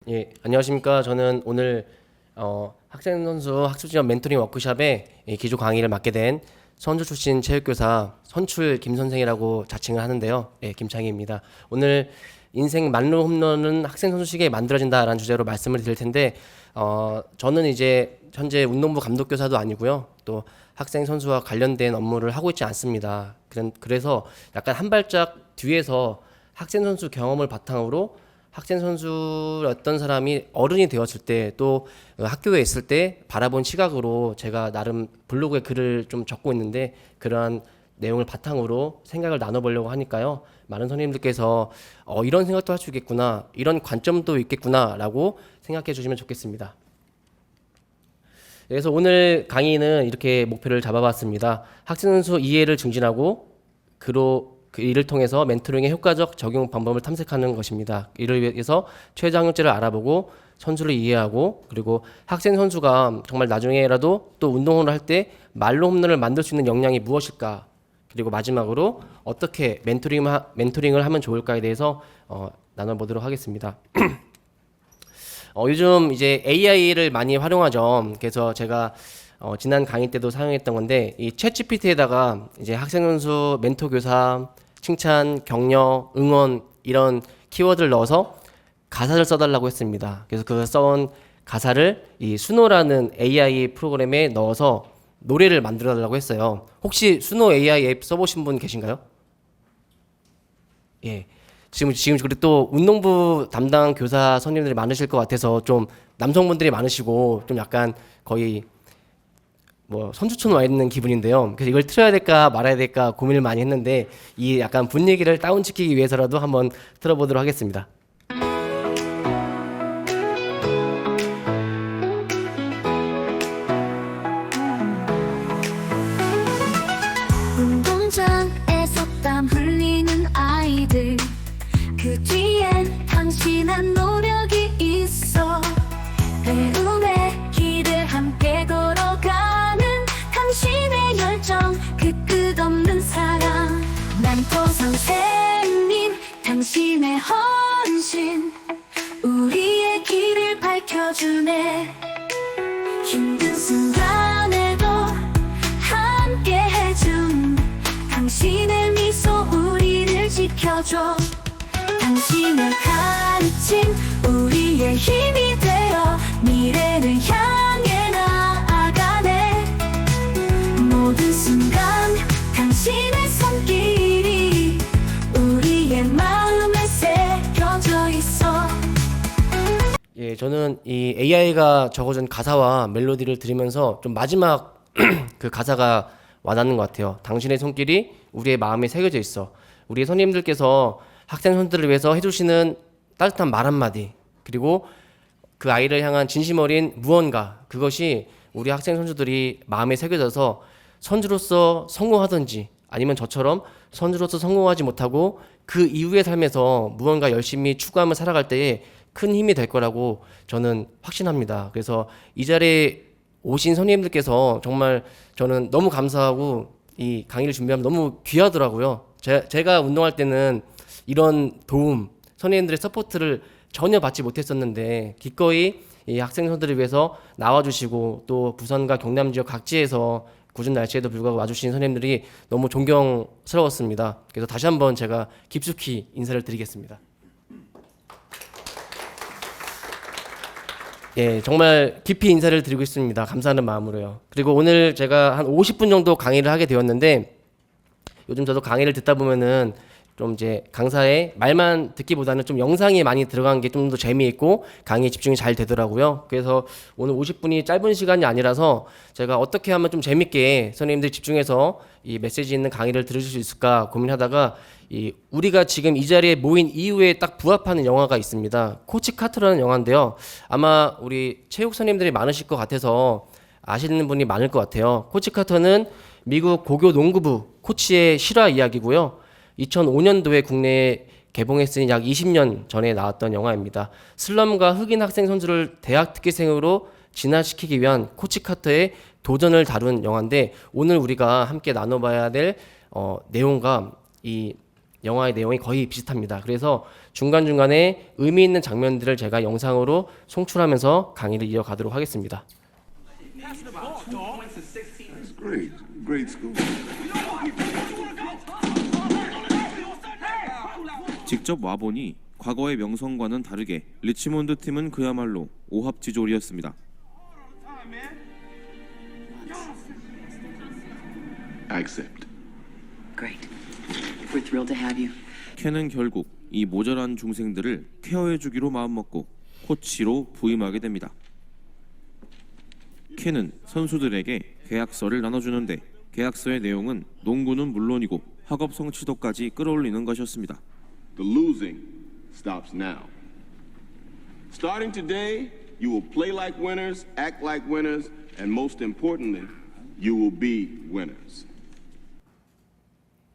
예, 안녕하십니까. 저는 오늘 학생 선수 학습 지원 멘토링 워크숍에 기조 강의를 맡게 된 선주 출신 체육교사 선출 김 선생이라고 자칭을 하는데요. 예, 김창희입니다. 오늘 인생 만루 홈런은 학생 선수에게 만들어진다라는 주제로 말씀을 드릴 텐데 저는 이제 현재 운동부 감독교사도 아니고요. 또 학생 선수와 관련된 업무를 하고 있지 않습니다. 그래서 약간 한 발짝 뒤에서 학생 선수 경험을 바탕으로 학생 선수였던 사람이 어른이 되었을 때 또 학교에 있을 때 바라본 시각으로 제가 나름 블로그에 글을 좀 적고 있는데 그러한 내용을 바탕으로 생각을 나눠보려고 하니까요. 많은 선생님들께서 이런 생각도 할 수 있겠구나, 이런 관점도 있겠구나라고 생각해 주시면 좋겠습니다. 그래서 오늘 강의는 이렇게 목표를 잡아봤습니다. 학생 선수 이해를 증진하고 이를 통해서 멘토링의 효과적 적용 방법을 탐색하는 것입니다. 이를 위해서 최저학력제를 알아보고 선수를 이해하고 그리고 학생 선수가 정말 나중에라도 또 운동을 할 때 말로 홈런을 만들 수 있는 역량이 무엇일까? 그리고 마지막으로 어떻게 멘토링을 하면 좋을까에 대해서 나눠보도록 하겠습니다. 요즘 이제 AI를 많이 활용하죠. 그래서 제가 지난 강의 때도 사용했던 건데 이 챗GPT에다가 이제 학생 선수 멘토 교사 칭찬, 격려, 응원 이런 키워드를 넣어서 가사를 써달라고 했습니다. 그래서 그 써온 가사를 이 수노라는 AI 프로그램에 넣어서 노래를 만들어달라고 했어요. 혹시 수노 AI 앱 써보신 분 계신가요? 예. 지금 그리고 또 운동부 담당 교사 선생님들이 많으실 것 같아서 좀 남성분들이 많으시고 좀 약간 거의 뭐 선주촌 와 있는 기분인데요. 그래서 이걸 틀어야 될까 말아야 될까 고민을 많이 했는데 이 약간 분위기를 다운시키기 위해서라도 한번 틀어보도록 하겠습니다. 운동장에서 땀 흘리는 아이들 그 뒤엔 당신의 노력이 있어 배움의 길을 함께 걸어가는 당신의 열정 그 끝없는 사랑 멘토 선생님 당신의 헌신 우리의 길을 밝혀주네 힘든 순간에도 함께 해준 당신의 미소 우리를 지켜줘 당신의 가르침 우리의 힘이 되어 미래를 향해 나아가네 모든 순간 당신의 손길이 우리의 마음에 새겨져 있어. 예, 저는 이 AI가 적어준 가사와 멜로디를 들으면서 좀 마지막 그 가사가 와닿는 것 같아요. 당신의 손길이 우리의 마음에 새겨져 있어. 우리 선생님들께서 학생 선수들을 위해서 해주시는 따뜻한 말 한마디 그리고 그 아이를 향한 진심 어린 무언가 그것이 우리 학생 선수들이 마음에 새겨져서 선수로서 성공하든지 아니면 저처럼 선수로서 성공하지 못하고 그 이후의 삶에서 무언가 열심히 추구하며 살아갈 때에 큰 힘이 될 거라고 저는 확신합니다. 그래서 이 자리에 오신 선생님들께서 정말 저는 너무 감사하고 이 강의를 준비하면 너무 귀하더라고요. 제가 운동할 때는 이런 도움, 선생님들의 서포트를 전혀 받지 못했었는데 기꺼이 이 학생 선수들을 위해서 나와주시고 또 부산과 경남 지역 각지에서 궂은 날씨에도 불구하고 와주신 선생님들이 너무 존경스러웠습니다. 그래서 다시 한번 제가 깊숙이 인사를 드리겠습니다. 예, 정말 깊이 인사를 드리고 있습니다. 감사하는 마음으로요. 그리고 오늘 제가 한 50분 정도 강의를 하게 되었는데 요즘 저도 강의를 듣다 보면은 좀 이제 강사의 말만 듣기보다는 좀 영상이 많이 들어간 게 좀 더 재미있고 강의에 집중이 잘 되더라고요. 그래서 오늘 50분이 짧은 시간이 아니라서 제가 어떻게 하면 좀 재밌게 선생님들이 집중해서 이 메시지 있는 강의를 들으실 수 있을까 고민하다가 우리가 지금 이 자리에 모인 이후에 딱 부합하는 영화가 있습니다. 코치 카트라는 영화인데요. 아마 우리 체육 선생님들이 많으실 것 같아서 아시는 분이 많을 것 같아요. 코치 카터는 미국 고교 농구부 코치의 실화 이야기고요. 2005년도에 국내에 개봉했으니 약 20년 전에 나왔던 영화입니다. 슬럼과 흑인 학생 선수를 대학 특기생으로 진화시키기 위한 코치 카터의 도전을 다룬 영화인데 오늘 우리가 함께 나눠봐야 될 내용과 이 영화의 내용이 거의 비슷합니다. 그래서 중간중간에 의미 있는 장면들을 제가 영상으로 송출하면서 강의를 이어가도록 하겠습니다. Great, great school. 직접 와보니 과거의 명성과는 다르게 리치몬드 팀은 그야말로 오합지졸이었습니다. I accept. Great. We're thrilled to have you. 켄은 결국 이 모자란 중생들을 케어해주기로 마음먹고 코치로 부임하게 됩니다. 켄은 선수들에게 계약서를 나눠주는데 계약서의 내용은 농구는 물론이고 학업 성취도까지 끌어올리는 것이었습니다. The losing stops now. Starting today, you will play like winners, act like winners, and most importantly, you will be winners.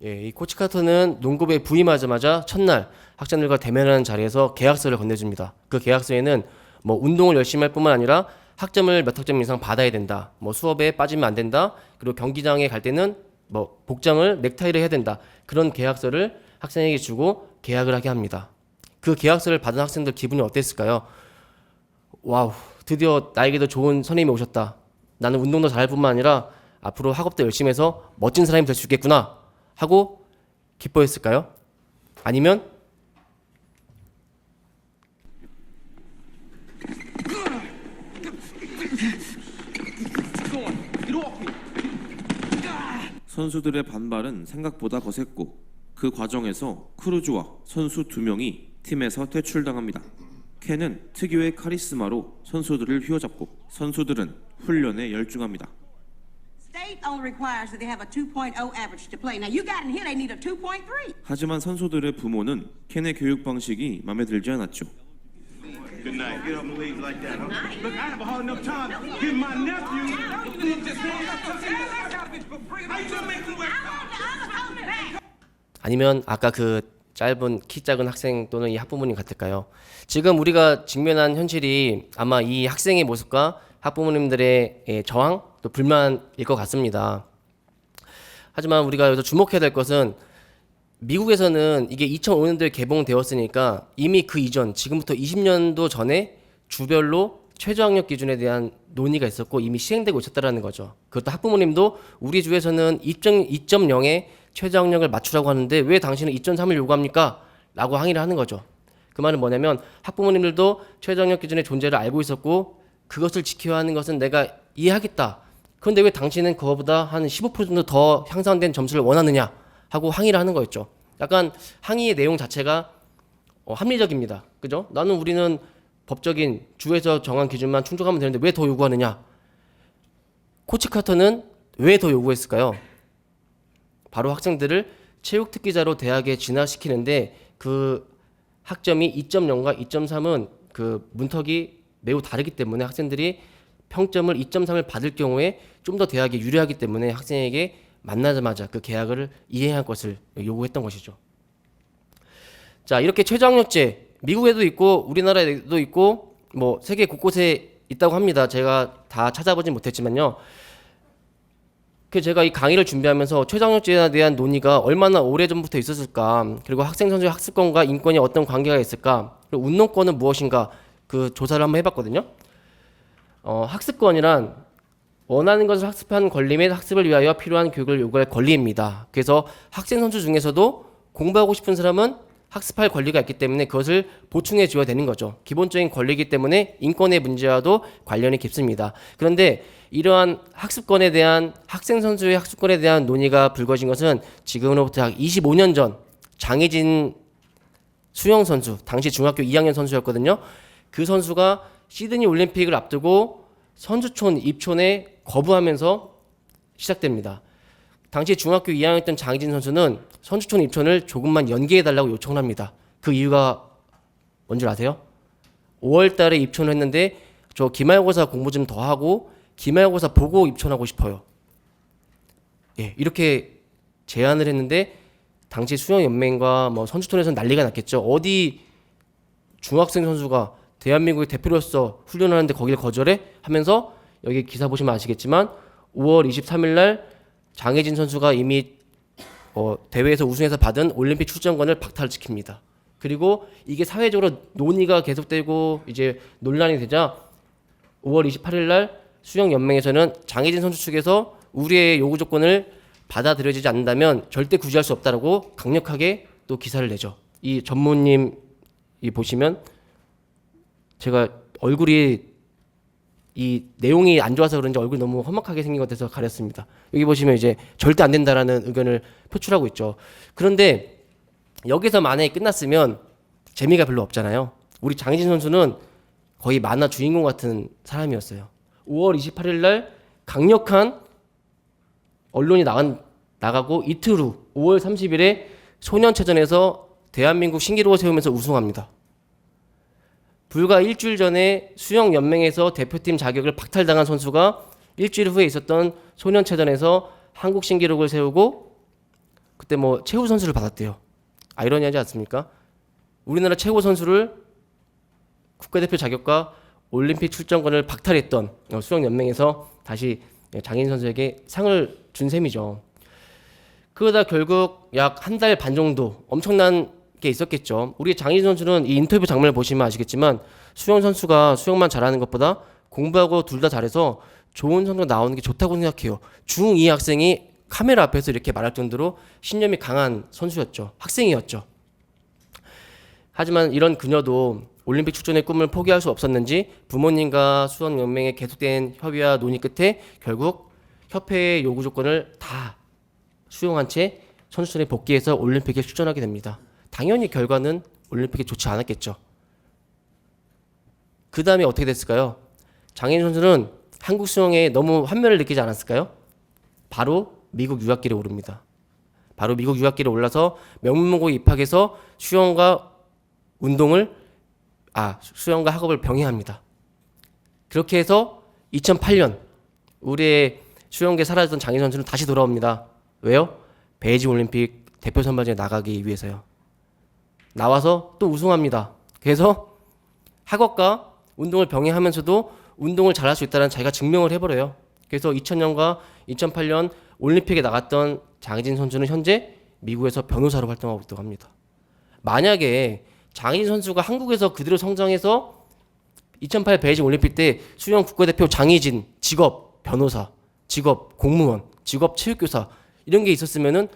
이 코치 카터는 농구부에 부임하자마자 첫날 학생들과 대면하는 자리에서 계약서를 건네줍니다. 그 계약서에는 뭐 운동을 열심히 할 뿐만 아니라 학점을 몇 학점 이상 받아야 된다. 뭐 수업에 빠지면 안 된다. 그리고 경기장에 갈 때는 뭐 복장을 넥타이를 해야 된다. 그런 계약서를 학생에게 주고 계약을 하게 합니다. 그 계약서를 받은 학생들 기분이 어땠을까요? 와우, 드디어 나에게도 좋은 선생님이 오셨다. 나는 운동도 잘할 뿐만 아니라 앞으로 학업도 열심히 해서 멋진 사람이 될 수 있겠구나 하고 기뻐했을까요? 아니면 선수들의 반발은 생각보다 거셌고 그 과정에서 크루즈와 선수 2명이 팀에서 퇴출당합니다. 켄은 특유의 카리스마로 선수들을 휘어잡고 선수들은 훈련에 열중합니다. State only requires that they have a 2.0 average to play. Now you got in here, they need a 2.3. 하지만 선수들의 부모는 켄의 교육 방식이 마음에 들지 않았죠. Good night. Get up and leave like that. Huh? Look, I have a hard enough time getting my nephew. How you gonna make me wait? 아니면 아까 그 짧은 키 작은 학생 또는 이 학부모님 같을까요? 지금 우리가 직면한 현실이 아마 이 학생의 모습과 학부모님들의 저항 또 불만일 것 같습니다. 하지만 우리가 여기서 주목해야 될 것은 미국에서는 이게 2005년도에 개봉되었으니까 이미 그 이전 지금부터 20년도 전에 주별로 최저학력 기준에 대한 논의가 있었고 이미 시행되고 있었다는 거죠. 그것도 학부모님도 우리 주에서는 2.0에 최저학력을 맞추라고 하는데 왜 당신은 2.3을 요구합니까? 라고 항의를 하는 거죠. 그 말은 뭐냐면 학부모님들도 최저학력 기준의 존재를 알고 있었고 그것을 지켜야 하는 것은 내가 이해하겠다. 그런데 왜 당신은 그거보다 한 15% 더 향상된 점수를 원하느냐 하고 항의를 하는 거였죠. 약간 항의의 내용 자체가 합리적입니다. 그죠? 우리는 법적인 주에서 정한 기준만 충족하면 되는데 왜 더 요구하느냐? 코치 카터는 왜 더 요구했을까요? 바로 학생들을 체육 특기자로 대학에 진학시키는데 그 학점이 2.0과 2.3은 그 문턱이 매우 다르기 때문에 학생들이 평점을 2.3을 받을 경우에 좀 더 대학에 유리하기 때문에 학생에게 만나자마자 그 계약을 이행할 것을 요구했던 것이죠. 자, 이렇게 최저학력제 미국에도 있고 우리나라에도 있고 뭐 세계 곳곳에 있다고 합니다. 제가 다 찾아보진 못했지만요. 제가 이 강의를 준비하면서 최저학력제에 대한 논의가 얼마나 오래전부터 있었을까, 그리고 학생 선수의 학습권과 인권이 어떤 관계가 있을까, 그리고 운동권은 무엇인가 그 조사를 한번 해봤거든요. 학습권이란 원하는 것을 학습하는 권리 및 학습을 위하여 필요한 교육을 요구할 권리입니다. 그래서 학생 선수 중에서도 공부하고 싶은 사람은 학습할 권리가 있기 때문에 그것을 보충해 줘야 되는 거죠. 기본적인 권리이기 때문에 인권의 문제와도 관련이 깊습니다. 그런데 이러한 학습권에 대한 학생 선수의 학습권에 대한 논의가 불거진 것은 지금으로부터 약 25년 전 장혜진 수영 선수, 당시 중학교 2학년 선수였거든요. 그 선수가 시드니 올림픽을 앞두고 선수촌 입촌에 거부하면서 시작됩니다. 당시 중학교 2학년이었던 장희진 선수는 선수촌 입촌을 조금만 연기해달라고 요청을 합니다. 그 이유가 뭔지 아세요? 5월 달에 입촌을 했는데 저 기말고사 공부 좀 더 하고 기말고사 보고 입촌하고 싶어요. 예, 이렇게 제안을 했는데 당시 수영연맹과 뭐 선수촌에서는 난리가 났겠죠. 어디 중학생 선수가 대한민국의 대표로서 훈련하는데 거기를 거절해? 하면서 여기 기사 보시면 아시겠지만 5월 23일 날 장혜진 선수가 이미 대회에서 우승해서 받은 올림픽 출전권을 박탈시킵니다. 그리고 이게 사회적으로 논의가 계속되고 이제 논란이 되자 5월 28일 날 수영연맹에서는 장희진 선수 측에서 우리의 요구 조건을 받아들여지지 않는다면 절대 구제할 수 없다라고 강력하게 또 기사를 내죠. 이 전무님이 보시면 제가 얼굴이 이 내용이 안 좋아서 그런지 얼굴이 너무 험악하게 생긴 것 같아서 가렸습니다. 여기 보시면 이제 절대 안 된다라는 의견을 표출하고 있죠. 그런데 여기서 만약에 끝났으면 재미가 별로 없잖아요. 우리 장희진 선수는 거의 만화 주인공 같은 사람이었어요. 5월 28일 날 강력한 언론이 나가고 이틀 후 5월 30일에 소년체전에서 대한민국 신기록을 세우면서 우승합니다. 불과 일주일 전에 수영연맹에서 대표팀 자격을 박탈당한 선수가 일주일 후에 있었던 소년체전에서 한국 신기록을 세우고 그때 뭐 최우 선수를 받았대요. 아이러니하지 않습니까? 우리나라 최고 선수를 국가대표 자격과 올림픽 출전권을 박탈했던 수영연맹에서 다시 장희진 선수에게 상을 준 셈이죠. 그러다 결국 약 한 달 반 정도 엄청난 게 있었겠죠. 우리 장희진 선수는 이 인터뷰 장면을 보시면 아시겠지만 수영 선수가 수영만 잘하는 것보다 공부하고 둘 다 잘해서 좋은 선수가 나오는 게 좋다고 생각해요. 중2 학생이 카메라 앞에서 이렇게 말할 정도로 신념이 강한 선수였죠. 학생이었죠. 하지만 이런 그녀도 올림픽 출전의 꿈을 포기할 수 없었는지 부모님과 수영연맹의 계속된 협의와 논의 끝에 결국 협회의 요구 조건을 다 수용한 채 선수촌에 복귀해서 올림픽에 출전하게 됩니다. 당연히 결과는 올림픽에 좋지 않았겠죠. 그 다음에 어떻게 됐을까요? 장희진 선수는 한국 수영에 너무 환멸을 느끼지 않았을까요? 바로 미국 유학길에 오릅니다. 바로 미국 유학길에 올라서 명문고에 입학해서 수영과 학업을 병행합니다. 그렇게 해서 2008년 우리의 수영계 사라졌던 장희진 선수는 다시 돌아옵니다. 왜요? 베이징 올림픽 대표 선발전에 나가기 위해서요. 나와서 또 우승합니다. 그래서 학업과 운동을 병행하면서도 운동을 잘할 수 있다는 자기가 증명을 해버려요. 그래서 2000년과 2008년 올림픽에 나갔던 장희진 선수는 현재 미국에서 변호사로 활동하고 있다고 합니다. 만약에 장희진 선수가 한국에서 그대로 성장해서 2008 베이징 올림픽 때 수영 국가대표 장희진, 직업 변호사, 직업 공무원, 직업 체육교사 이런 게 있었으면은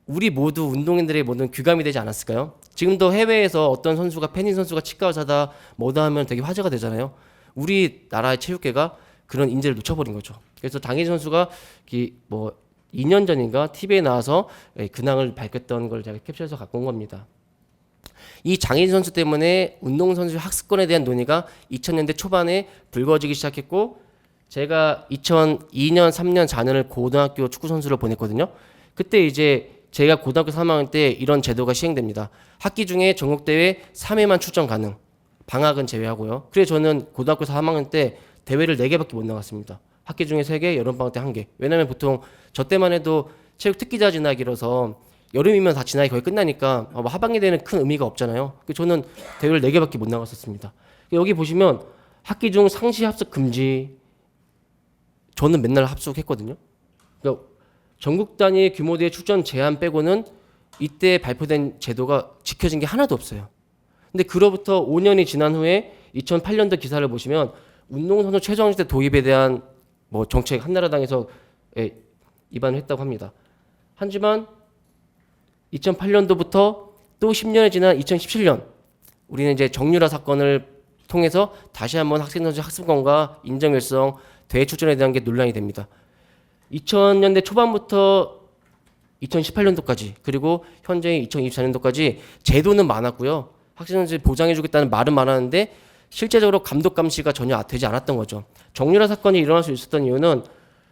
우리 모두 운동인들의 모든 귀감이 되지 않았을까요? 지금도 해외에서 어떤 선수가 패닝 선수가 치과 의사다 뭐다 하면 되게 화제가 되잖아요. 우리나라의 체육계가 그런 인재를 놓쳐버린 거죠. 그래서 장희진 선수가 2년 전인가 TV에 나와서 근황을 밝혔던 걸 제가 캡처해서 갖고 온 겁니다. 이 장희진 선수 때문에 운동선수 학습권에 대한 논의가 2000년대 초반에 불거지기 시작했고 제가 2002년, 3년, 4년을 고등학교 축구 선수를 보냈거든요. 그때 이제 제가 고등학교 3학년 때 이런 제도가 시행됩니다. 학기 중에 전국대회 3회만 출전 가능. 방학은 제외하고요. 그래서 저는 고등학교 3학년 때 대회를 4개밖에 못 나갔습니다. 학기 중에 3개, 여름방학 때 1개. 왜냐면 보통 저 때만 해도 체육 특기자 진학이라서 여름이면 다 진학이 거의 끝나니까 하반기 대회는 큰 의미가 없잖아요. 그래서 저는 대회를 4개밖에 못 나갔었습니다. 여기 보시면 학기 중 상시 합숙 금지. 저는 맨날 합숙했거든요. 그러니까 전국 단위 규모 대회 출전 제한 빼고는 이때 발표된 제도가 지켜진 게 하나도 없어요. 근데 그로부터 5년이 지난 후에 2008년도 기사를 보시면 운동선수 최저학년제 도입에 대한 정책 한나라당에서 입안을 했다고 합니다. 하지만 2008년도부터 또 10년이 지난 2017년 우리는 이제 정유라 사건을 통해서 다시 한번 학생선수 학습권과 인정일성 대회 출전에 대한 게 논란이 됩니다. 2000년대 초반부터 2018년도까지 그리고 현재 2024년도까지 제도는 많았고요. 학생선수 보장해주겠다는 말은 많았는데 실제적으로 감독 감시가 전혀 되지 않았던 거죠. 정유라 사건이 일어날 수 있었던 이유는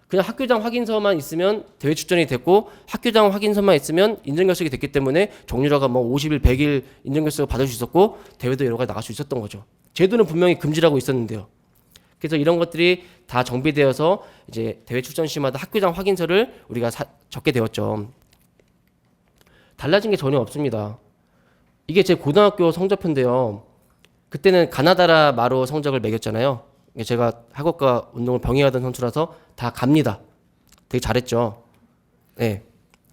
그냥 학교장 확인서만 있으면 대회 출전이 됐고 학교장 확인서만 있으면 인정결석이 됐기 때문에 정유라가 50일, 100일 인정결석을 받을 수 있었고 대회도 여러 가지 나갈 수 있었던 거죠. 제도는 분명히 금지라고 있었는데요. 그래서 이런 것들이 다 정비되어서 이제 대회 출전 시마다 학교장 확인서를 우리가 적게 되었죠. 달라진 게 전혀 없습니다. 이게 제 고등학교 성적표인데요. 그때는 가나다라 마로 성적을 매겼잖아요. 제가 학업과 운동을 병행하던 선수라서 다 갑니다. 되게 잘했죠. 네.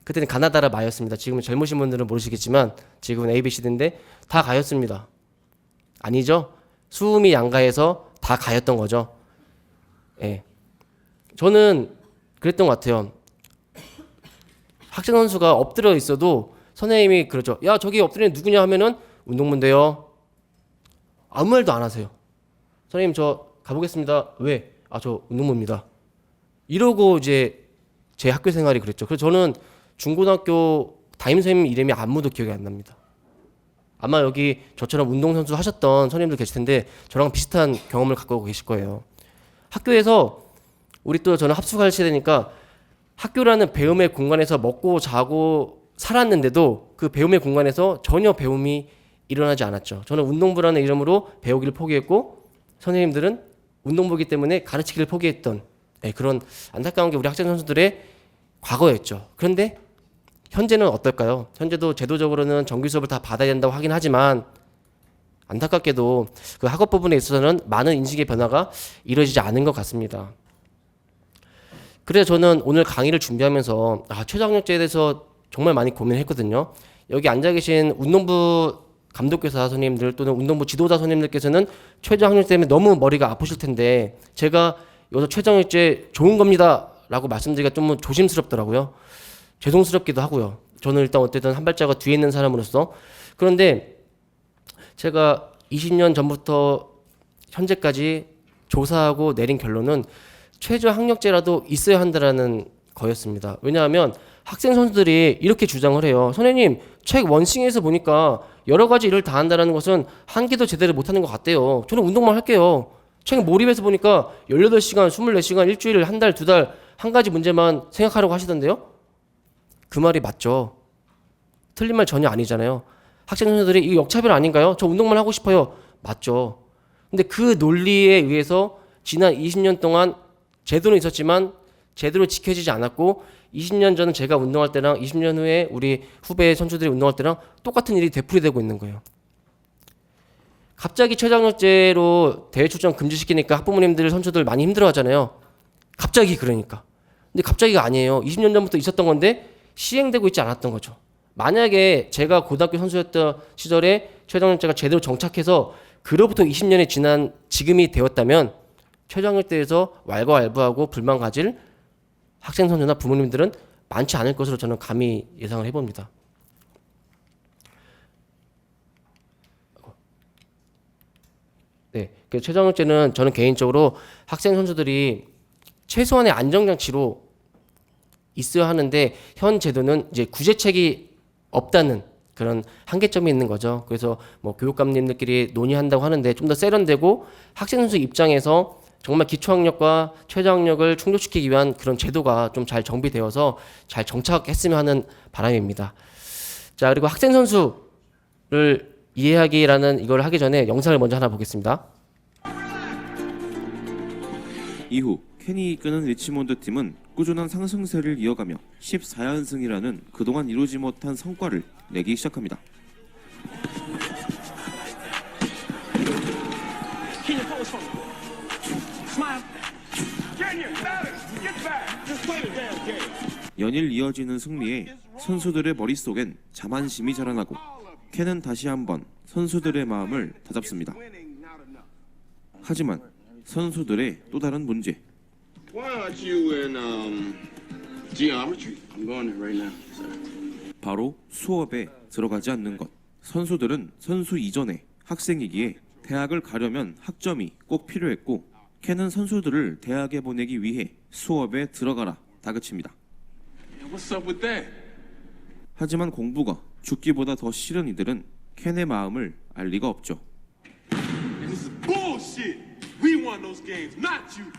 그때는 가나다라 마였습니다. 지금은 젊으신 분들은 모르시겠지만 지금은 ABCD인데 다 가였습니다. 아니죠? 수음이 양가해서 다 가였던 거죠. 예. 저는 그랬던 것 같아요. 학생 선수가 엎드려 있어도 선생님이 그러죠. 야, 저기 엎드리는 누구냐 하면은 운동부인데요. 아무 말도 안 하세요. 선생님 저 가보겠습니다. 왜? 아, 저 운동부입니다. 이러고 이제 제 학교 생활이 그랬죠. 그래서 저는 중고등학교 담임선생님 이름이 아무도 기억이 안 납니다. 아마 여기 저처럼 운동선수 하셨던 선생님들 계실 텐데 저랑 비슷한 경험을 갖고 계실 거예요. 학교에서 우리 또 저는 합숙할 시대니까 학교라는 배움의 공간에서 먹고 자고 살았는데도 그 배움의 공간에서 전혀 배움이 일어나지 않았죠. 저는 운동부라는 이름으로 배우기를 포기했고 선생님들은 운동부이기 때문에 가르치기를 포기했던 그런 안타까운 게 우리 학생 선수들의 과거였죠. 그런데 현재는 어떨까요? 현재도 제도적으로는 정규 수업을 다 받아야 된다고 하긴 하지만 안타깝게도 그 학업 부분에 있어서는 많은 인식의 변화가 이루어지지 않은 것 같습니다. 그래서 저는 오늘 강의를 준비하면서 최저학력제에 대해서 정말 많이 고민했거든요. 여기 앉아 계신 운동부 감독교사 선생님들 또는 운동부 지도자 선생님들께서는 최저학력제 때문에 너무 머리가 아프실 텐데 제가 여기서 최저학력제 좋은 겁니다 라고 말씀드리기가 좀 조심스럽더라고요. 죄송스럽기도 하고요. 저는 일단 어쨌든 한 발자국 뒤에 있는 사람으로서. 그런데 제가 20년 전부터 현재까지 조사하고 내린 결론은 최저학력제라도 있어야 한다라는 거였습니다. 왜냐하면 학생 선수들이 이렇게 주장을 해요. 선생님, 책 원싱에서 보니까 여러 가지 일을 다 한다는 것은 한 개도 제대로 못하는 것 같대요. 저는 운동만 할게요. 책 몰입해서 보니까 18시간, 24시간, 일주일, 한 달, 두 달, 한 가지 문제만 생각하려고 하시던데요? 그 말이 맞죠. 틀린 말 전혀 아니잖아요. 학생 선수들이 이거 역차별 아닌가요? 저 운동만 하고 싶어요. 맞죠. 근데 그 논리에 의해서 지난 20년 동안 제도는 있었지만 제대로 지켜지지 않았고 20년 전 제가 운동할 때랑 20년 후에 우리 후배 선수들이 운동할 때랑 똑같은 일이 되풀이되고 있는 거예요. 갑자기 최저학력제로 대회 출전 금지시키니까 학부모님들 선수들 많이 힘들어하잖아요. 갑자기 그러니까. 근데 갑자기가 아니에요. 20년 전부터 있었던 건데 시행되고 있지 않았던 거죠. 만약에 제가 고등학교 선수였던 시절에 최저학력제가 제대로 정착해서 그로부터 20년이 지난 지금이 되었다면 최저학력제에서 왈가왈부하고 불만 가질 학생 선수나 부모님들은 많지 않을 것으로 저는 감히 예상을 해봅니다. 네, 그 최저학력제는 저는 개인적으로 학생 선수들이 최소한의 안정장치로 있어야 하는데 현 제도는 이제 구제책이 없다는 그런 한계점이 있는 거죠. 그래서 뭐 교육감님들끼리 논의한다고 하는데 좀 더 세련되고 학생 선수 입장에서 정말 기초학력과 최저학력을 충족시키기 위한 그런 제도가 좀 잘 정비되어서 잘 정착했으면 하는 바람입니다. 자, 그리고 학생 선수를 이해하기라는 이걸 하기 전에 영상을 먼저 하나 보겠습니다. 이후 케니 이끄는 리치몬드 팀은 꾸준한 상승세를 이어가며 14연승이라는 그동안 이루지 못한 성과를 내기 시작합니다. 연일 이어지는 승리에 선수들의 머릿속엔 자만심이 자라나고 켄은 다시 한번 선수들의 마음을 다잡습니다. 하지만 선수들의 또 다른 문제. Why aren't you in geometry? I'm going there right now, sir. 바로 수업에 들어가지 않는 것. 선수들은 선수 이전에 학생이기에 대학을 가려면 학점이 꼭 필요했고 켄은 선수들을 대학에 보내기 위해 수업에 들어가라 다그칩니다. What's up with that? 하지만 공부가 죽기보다 더 싫은 이들은 켄의 마음을 알 리가 없죠. This is bullshit. We won those games, not you.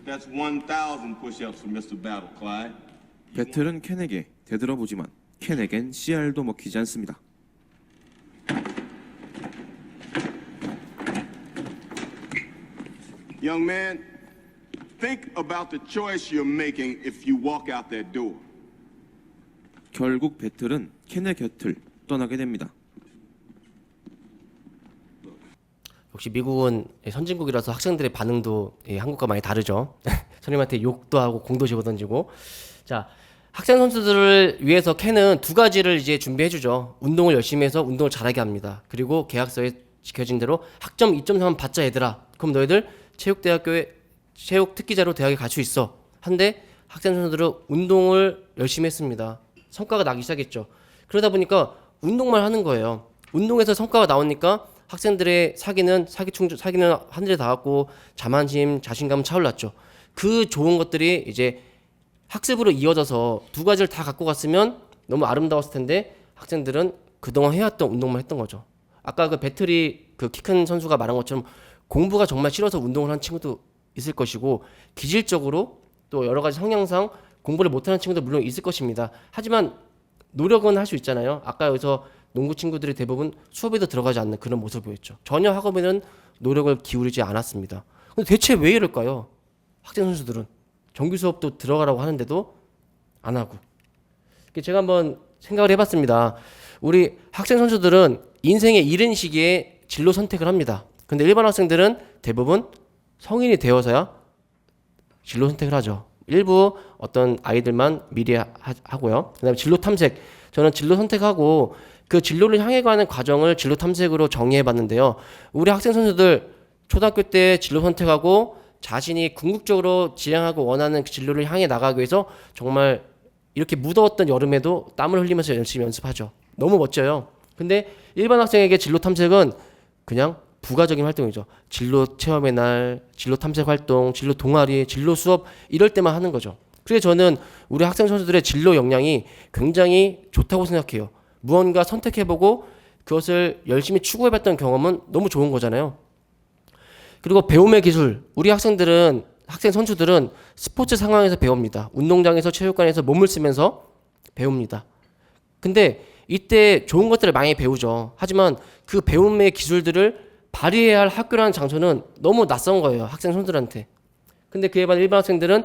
That's 1,000 push-ups for Mr. Battle, Clyde. 배틀은 켄에게 되돌아보지만 켄에겐 CR도 먹히지 않습니다. Young man, think about the choice you're making if you walk out that door. 결국 배틀은 켄의 곁을 떠나게 됩니다. 역시 미국은 선진국이라서 학생들의 반응도 한국과 많이 다르죠. 선생님한테 욕도 하고 공도 집어던지고. 자, 학생 선수들을 위해서 캔은 두 가지를 이제 준비해 주죠. 운동을 열심히 해서 운동을 잘하게 합니다. 그리고 계약서에 지켜진 대로 학점 2.3만 받자 얘들아. 그럼 너희들 체육대학교에 체육 특기자로 대학에 갈 수 있어. 한데 학생 선수들은 운동을 열심히 했습니다. 성과가 나기 시작했죠. 그러다 보니까 운동만 하는 거예요. 운동에서 성과가 나오니까 학생들의 사기는 하늘에 닿았고 자만심, 자신감은 차올랐죠. 그 좋은 것들이 이제 학습으로 이어져서 두 가지를 다 갖고 갔으면 너무 아름다웠을 텐데 학생들은 그동안 해왔던 운동만 했던 거죠. 아까 그 배터리 그 키 큰 선수가 말한 것처럼 공부가 정말 싫어서 운동을 한 친구도 있을 것이고 기질적으로 또 여러 가지 성향상 공부를 못하는 친구도 물론 있을 것입니다. 하지만 노력은 할 수 있잖아요. 아까 여기서 농구 친구들이 대부분 수업에도 들어가지 않는 그런 모습을 보였죠. 전혀 학업에는 노력을 기울이지 않았습니다. 근데 대체 왜 이럴까요? 학생 선수들은 정규 수업도 들어가라고 하는데도 안 하고. 제가 한번 생각을 해봤습니다. 우리 학생 선수들은 인생의 이른 시기에 진로 선택을 합니다. 근데 일반 학생들은 대부분 성인이 되어서야 진로 선택을 하죠. 일부 어떤 아이들만 미리 하고요. 그다음에 진로 탐색. 저는 진로 선택하고 그 진로를 향해 가는 과정을 진로 탐색으로 정의해 봤는데요. 우리 학생 선수들 초등학교 때 진로 선택하고 자신이 궁극적으로 지향하고 원하는 그 진로를 향해 나가기 위해서 정말 이렇게 무더웠던 여름에도 땀을 흘리면서 열심히 연습하죠. 너무 멋져요. 근데 일반 학생에게 진로 탐색은 그냥 부가적인 활동이죠. 진로 체험의 날, 진로 탐색 활동, 진로 동아리, 진로 수업 이럴 때만 하는 거죠. 그래서 저는 우리 학생 선수들의 진로 역량이 굉장히 좋다고 생각해요. 무언가 선택해보고 그것을 열심히 추구해봤던 경험은 너무 좋은 거잖아요. 그리고 배움의 기술. 우리 학생 선수들은 스포츠 상황에서 배웁니다. 운동장에서 체육관에서 몸을 쓰면서 배웁니다. 근데 이때 좋은 것들을 많이 배우죠. 하지만 그 배움의 기술들을 발휘해야 할 학교라는 장소는 너무 낯선 거예요. 학생 선수들한테. 근데 그에 반해 일반 학생들은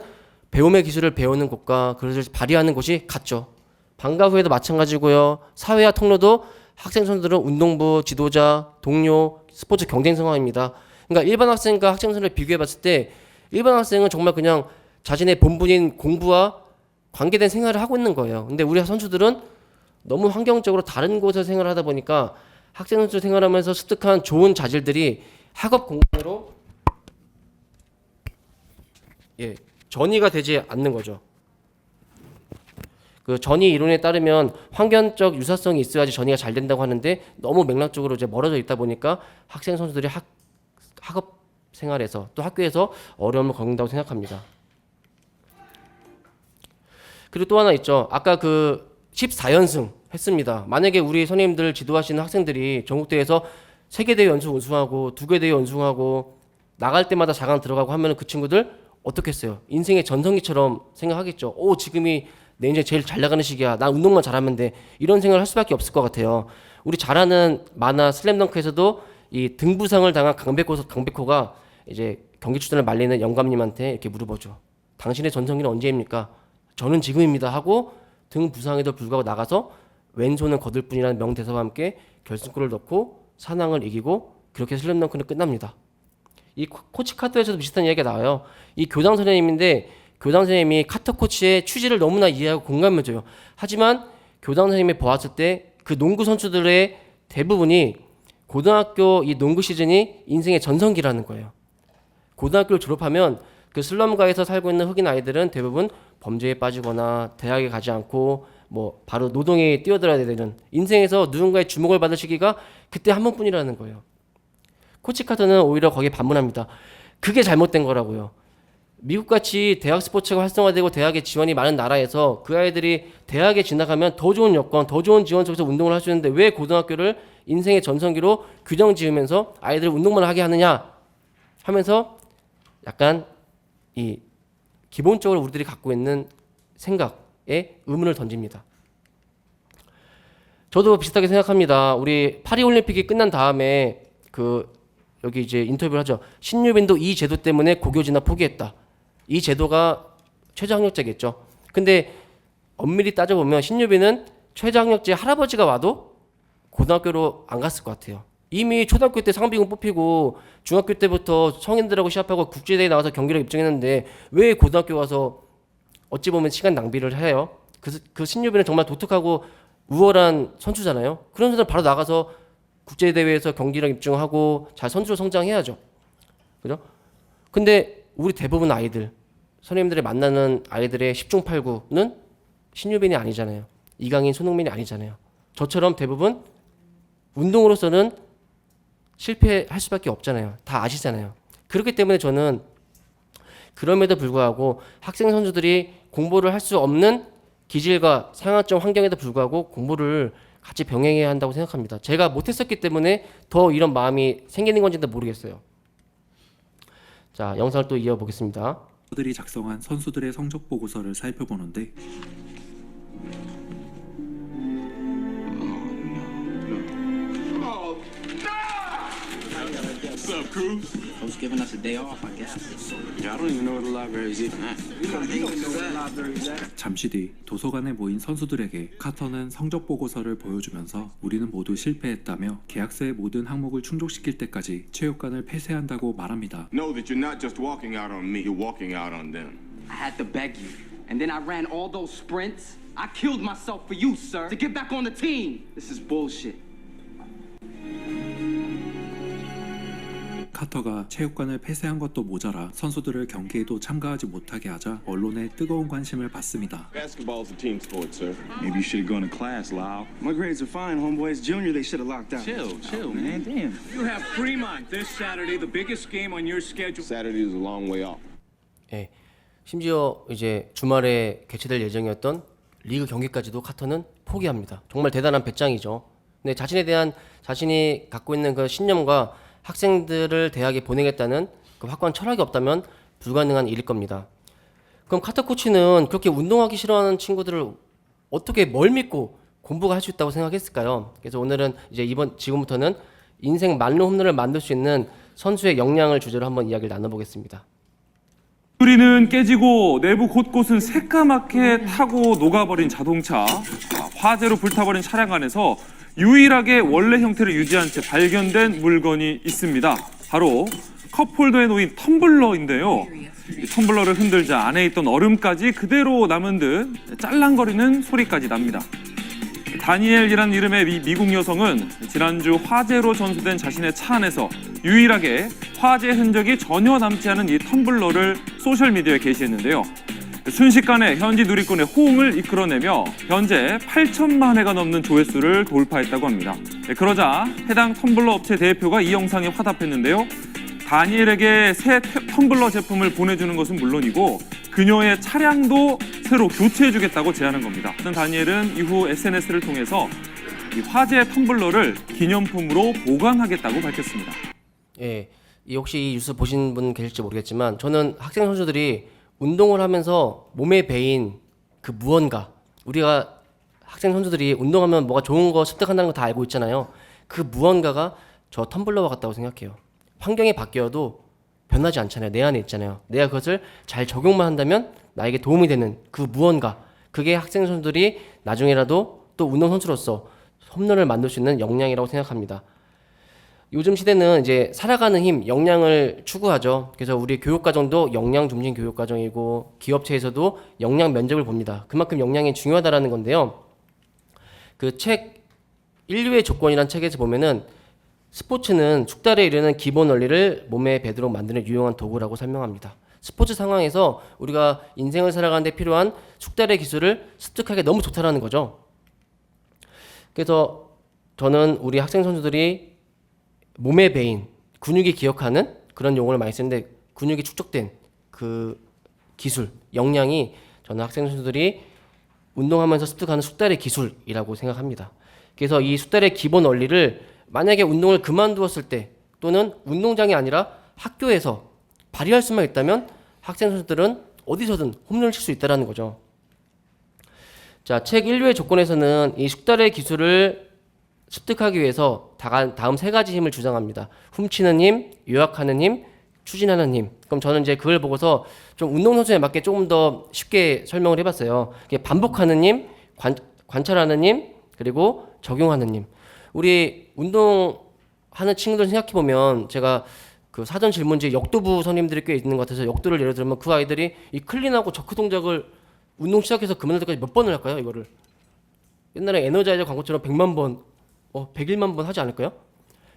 배움의 기술을 배우는 곳과 그것을 발휘하는 곳이 같죠. 방과 후에도 마찬가지고요. 사회화 통로도 학생 선수들은 운동부, 지도자, 동료, 스포츠 경쟁 상황입니다. 그러니까 일반 학생과 학생 선수를 비교해 봤을 때 일반 학생은 정말 그냥 자신의 본분인 공부와 관계된 생활을 하고 있는 거예요. 근데 우리 선수들은 너무 환경적으로 다른 곳에서 생활을 하다 보니까 학생 선수 생활하면서 습득한 좋은 자질들이 학업 공간으로 전이가 되지 않는 거죠. 그 전이 이론에 따르면 환경적 유사성이 있어야지 전이가 잘 된다고 하는데 너무 맥락적으로 이제 멀어져 있다 보니까 학생 선수들이 학업 생활에서 또 학교에서 어려움을 겪는다고 생각합니다. 그리고 또 하나 있죠. 아까 그 14연승 했습니다. 만약에 우리 선생님들 지도하시는 학생들이 전국대회에서 3개 대회 연속 우승하고 2개 대회 연승하고 나갈 때마다 4강 들어가고 하면 그 친구들 어떻겠어요? 인생의 전성기처럼 생각하겠죠. 오, 지금이 내 인생 제일 잘 나가는 시기야. 난 운동만 잘하면 돼. 이런 생각을 할 수밖에 없을 것 같아요. 우리 잘 아는 만화 슬램덩크에서도 이 등부상을 당한 강백호가 이제 경기 출전을 말리는 영감님한테 이렇게 물어보죠. 당신의 전성기는 언제입니까? 저는 지금입니다 하고 등 부상에도 불구하고 나가서 왼손은 거들 뿐이라는 명대사와 함께 결승골을 넣고 사낭을 이기고 그렇게 슬램덩크는 끝납니다. 이 코치 카터에서도 비슷한 이야기가 나와요. 이 교장 선생님인데 교장 선생님이 카터 코치의 취지를 너무나 이해하고 공감해줘요. 하지만 교장 선생님이 보았을 때 그 농구 선수들의 대부분이 고등학교 이 농구 시즌이 인생의 전성기라는 거예요. 고등학교를 졸업하면 그 슬럼가에서 살고 있는 흑인 아이들은 대부분 범죄에 빠지거나 대학에 가지 않고 뭐 바로 노동에 뛰어들어야 되는 인생에서 누군가의 주목을 받을 시기가 그때 한 번뿐이라는 거예요. 코치 카터는 오히려 거기에 반문합니다. 그게 잘못된 거라고요. 미국같이 대학 스포츠가 활성화되고 대학에 지원이 많은 나라에서 그 아이들이 대학에 진학하면 더 좋은 여건, 더 좋은 지원 속에서 운동을 할 수 있는데 왜 고등학교를 인생의 전성기로 규정 지으면서 아이들을 운동만 하게 하느냐 하면서 약간 이 기본적으로 우리들이 갖고 있는 생각에 의문을 던집니다. 저도 비슷하게 생각합니다. 우리 파리올림픽이 끝난 다음에 여기 이제 인터뷰를 하죠. 신유빈도 이 제도 때문에 고교 진학 포기했다. 이 제도가 최저학력제겠죠. 근데 엄밀히 따져보면 신유빈은 최저학력제 할아버지가 와도 고등학교로 안 갔을 것 같아요. 이미 초등학교 때 상비군 뽑히고 중학교 때부터 성인들하고 시합하고 국제대회 나와서 경기를 입증했는데 왜 고등학교 가서 어찌 보면 시간 낭비를 해요. 그 신유빈은 정말 독특하고 우월한 선수잖아요. 그런 선수는 바로 나가서 국제 대회에서 경기력 입증하고 잘 선수로 성장해야죠. 그죠? 근데 우리 대부분 아이들, 선생님들이 만나는 아이들의 10중 8구는 신유빈이 아니잖아요. 이강인, 손흥민이 아니잖아요. 저처럼 대부분 운동으로서는 실패할 수밖에 없잖아요. 다 아시잖아요. 그렇기 때문에 저는 그럼에도 불구하고 학생 선수들이 공부를 할 수 없는 기질과 상황적 환경에도 불구하고 공부를 같이 병행해야 한다고 생각합니다. 제가 못했었기 때문에 더 이런 마음이 생기는 건지도 모르겠어요. 자, 영상을 또 이어보겠습니다. 들이 작성한 선수들의 성적 보고서를 살펴보는데 What's up, Cruz? Coach giving us a day off, I guess. Yeah, I don't even know where the library is even at. 잠시 뒤 도서관에 모인 선수들에게 카터는 성적 보고서를 보여주면서 우리는 모두 실패했다며 계약서의 모든 항목을 충족시킬 때까지 체육관을 폐쇄한다고 말합니다. Know that you're not just walking out on me, you're walking out on them. I had to beg you. And then I ran all those sprints. I killed myself for you, sir, to get back on the team. This is bullshit. 카터가 체육관을 폐쇄한 것도 모자라 선수들을 경기에도 참가하지 못하게 하자 언론의 뜨거운 관심을 받습니다. Basketball's a team sport, sir. Maybe you should have gone to class, Lau. My grades are fine, homeboy. It's junior they should have locked out. Chill, man. Damn. You have Fremont this Saturday, the biggest game on your schedule. Saturday is a long way off. 예. 심지어 이제 주말에 개최될 예정이었던 리그 경기까지도 카터는 포기합니다. 정말 대단한 배짱이죠. 근데 자신이 갖고 있는 그 신념과 학생들을 대학에 보내겠다는 그 확고한 철학이 없다면 불가능한 일일 겁니다. 그럼 카터 코치는 그렇게 운동하기 싫어하는 친구들을 어떻게 뭘 믿고 공부가 할 수 있다고 생각했을까요? 그래서 오늘은 이제 지금부터는 인생 만루 홈런을 만들 수 있는 선수의 역량을 주제로 한번 이야기를 나눠보겠습니다. 유리는 깨지고 내부 곳곳은 새까맣게 타고 녹아버린 자동차, 화재로 불타버린 차량 안에서 유일하게 원래 형태를 유지한 채 발견된 물건이 있습니다. 바로 컵홀더에 놓인 텀블러인데요. 이 텀블러를 흔들자 안에 있던 얼음까지 그대로 남은 듯 짤랑거리는 소리까지 납니다. 다니엘이라는 이름의 이 미국 여성은 지난주 화재로 전소된 자신의 차 안에서 유일하게 화재 흔적이 전혀 남지 않은 이 텀블러를 소셜미디어에 게시했는데요. 순식간에 현지 누리꾼의 호응을 이끌어내며 현재 8천만 회가 넘는 조회수를 돌파했다고 합니다. 그러자 해당 텀블러 업체 대표가 이 영상에 화답했는데요. 다니엘에게 새 텀블러 제품을 보내주는 것은 물론이고 그녀의 차량도 새로 교체해주겠다고 제안한 겁니다. 다니엘은 이후 SNS를 통해서 이 화재 텀블러를 기념품으로 보관하겠다고 밝혔습니다. 예, 혹시 이 뉴스 보신 분 계실지 모르겠지만 저는 학생 선수들이 운동을 하면서 몸에 배인 그 무언가, 우리가 학생 선수들이 운동하면 뭐가 좋은 거 습득한다는 거 다 알고 있잖아요. 그 무언가가 저 텀블러와 같다고 생각해요. 환경이 바뀌어도 변하지 않잖아요. 내 안에 있잖아요. 내가 그것을 잘 적용만 한다면 나에게 도움이 되는 그 무언가, 그게 학생 선수들이 나중에라도 또 운동선수로서 홈런을 만들 수 있는 역량이라고 생각합니다. 요즘 시대는 이제 살아가는 힘, 역량을 추구하죠. 그래서 우리 교육과정도 역량 중심 교육과정이고 기업체에서도 역량 면접을 봅니다. 그만큼 역량이 중요하다라는 건데요. 그 책 인류의 조건이라는 책에서 보면은 스포츠는 숙달에 이르는 기본 원리를 몸에 배도록 만드는 유용한 도구라고 설명합니다. 스포츠 상황에서 우리가 인생을 살아가는 데 필요한 숙달의 기술을 습득하기 너무 좋다라는 거죠. 그래서 저는 우리 학생 선수들이 몸에 배인 근육이 기억하는 그런 용어를 많이 쓰는데 근육이 축적된 그 기술, 역량이 저는 학생 선수들이 운동하면서 습득하는 숙달의 기술이라고 생각합니다. 그래서 이 숙달의 기본 원리를 만약에 운동을 그만두었을 때 또는 운동장이 아니라 학교에서 발휘할 수만 있다면 학생 선수들은 어디서든 홈런을 칠 수 있다는 거죠. 자, 책 인류의 조건에서는 이 숙달의 기술을 습득하기 위해서 다음 세 가지 힘을 주장합니다. 훔치는 힘, 요약하는 힘, 추진하는 힘. 그럼 저는 이제 그걸 보고서 좀 운동선수에 맞게 조금 더 쉽게 설명을 해봤어요. 반복하는 힘, 관찰하는 힘, 그리고 적용하는 힘. 우리 운동하는 친구들 생각해보면 제가 그 사전 질문지에 역도부 선생님들이 꽤 있는 것 같아서 역도를 예를 들면 그 아이들이 이 클린하고 저크 동작을 운동 시작해서 그만할 때까지 몇 번을 할까요, 이거를? 옛날에 에너자이저 광고처럼 100만 번, 101만 번 하지 않을까요?